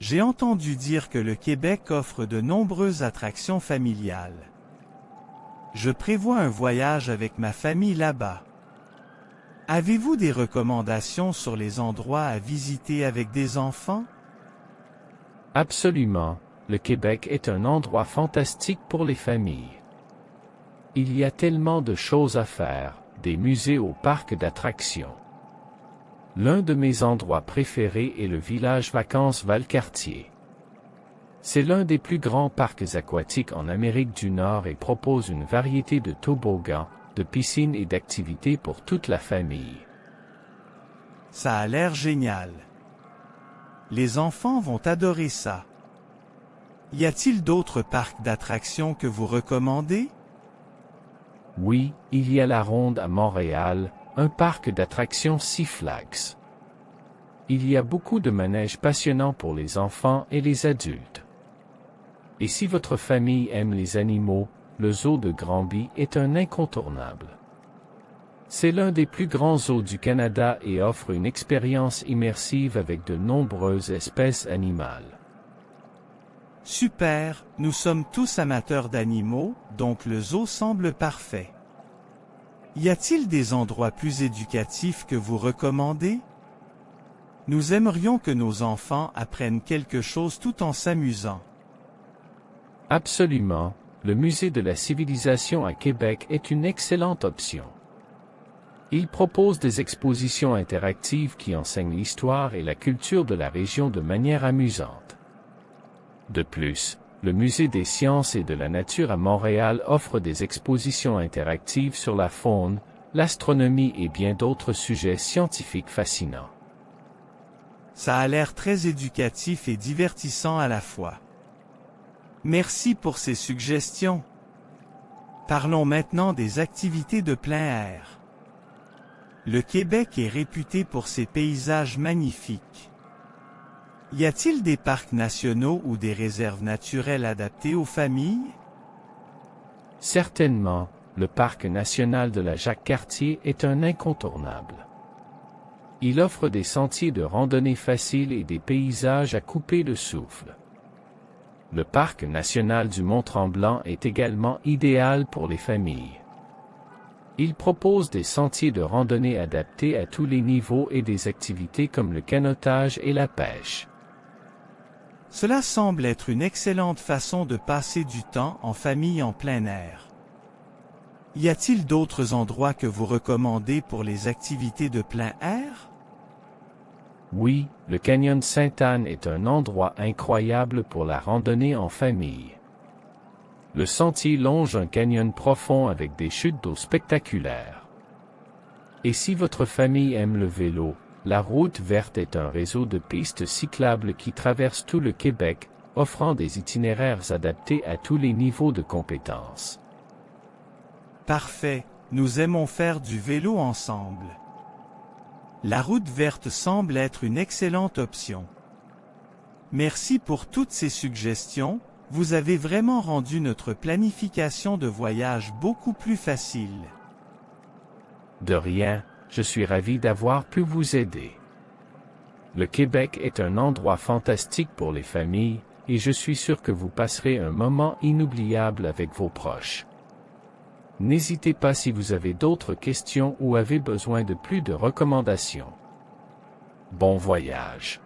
J'ai entendu dire que le Québec offre de nombreuses attractions familiales. Je prévois un voyage avec ma famille là-bas. Avez-vous des recommandations sur les endroits à visiter avec des enfants? Absolument, le Québec est un endroit fantastique pour les familles. Il y a tellement de choses à faire, des musées aux parcs d'attractions. L'un de mes endroits préférés est le village vacances Valcartier. C'est l'un des plus grands parcs aquatiques en Amérique du Nord et propose une variété de toboggans, de piscines et d'activités pour toute la famille. Ça a l'air génial. Les enfants vont adorer ça. Y a-t-il d'autres parcs d'attractions que vous recommandez? Oui, il y a la Ronde à Montréal, un parc d'attractions Six Flags. Il y a beaucoup de manèges passionnants pour les enfants et les adultes. Et si votre famille aime les animaux, le zoo de Granby est un incontournable. C'est l'un des plus grands zoos du Canada et offre une expérience immersive avec de nombreuses espèces animales. Super, nous sommes tous amateurs d'animaux, donc le zoo semble parfait. Y a-t-il des endroits plus éducatifs que vous recommandez? Nous aimerions que nos enfants apprennent quelque chose tout en s'amusant. Absolument, le Musée de la civilisation à Québec est une excellente option. Il propose des expositions interactives qui enseignent l'histoire et la culture de la région de manière amusante. De plus, le Musée des sciences et de la nature à Montréal offre des expositions interactives sur la faune, l'astronomie et bien d'autres sujets scientifiques fascinants. Ça a l'air très éducatif et divertissant à la fois. Merci pour ces suggestions. Parlons maintenant des activités de plein air. Le Québec est réputé pour ses paysages magnifiques. Y a-t-il des parcs nationaux ou des réserves naturelles adaptées aux familles? Certainement, le Parc national de la Jacques-Cartier est un incontournable. Il offre des sentiers de randonnée faciles et des paysages à couper le souffle. Le Parc national du Mont-Tremblant est également idéal pour les familles. Il propose des sentiers de randonnée adaptés à tous les niveaux et des activités comme le canotage et la pêche. Cela semble être une excellente façon de passer du temps en famille en plein air. Y a-t-il d'autres endroits que vous recommandez pour les activités de plein air? Oui, le canyon Sainte-Anne est un endroit incroyable pour la randonnée en famille. Le sentier longe un canyon profond avec des chutes d'eau spectaculaires. Et si votre famille aime le vélo, la route verte est un réseau de pistes cyclables qui traverse tout le Québec, offrant des itinéraires adaptés à tous les niveaux de compétences. Parfait, nous aimons faire du vélo ensemble. La route verte semble être une excellente option. Merci pour toutes ces suggestions, vous avez vraiment rendu notre planification de voyage beaucoup plus facile. De rien, je suis ravi d'avoir pu vous aider. Le Québec est un endroit fantastique pour les familles, et je suis sûr que vous passerez un moment inoubliable avec vos proches. N'hésitez pas si vous avez d'autres questions ou avez besoin de plus de recommandations. Bon voyage!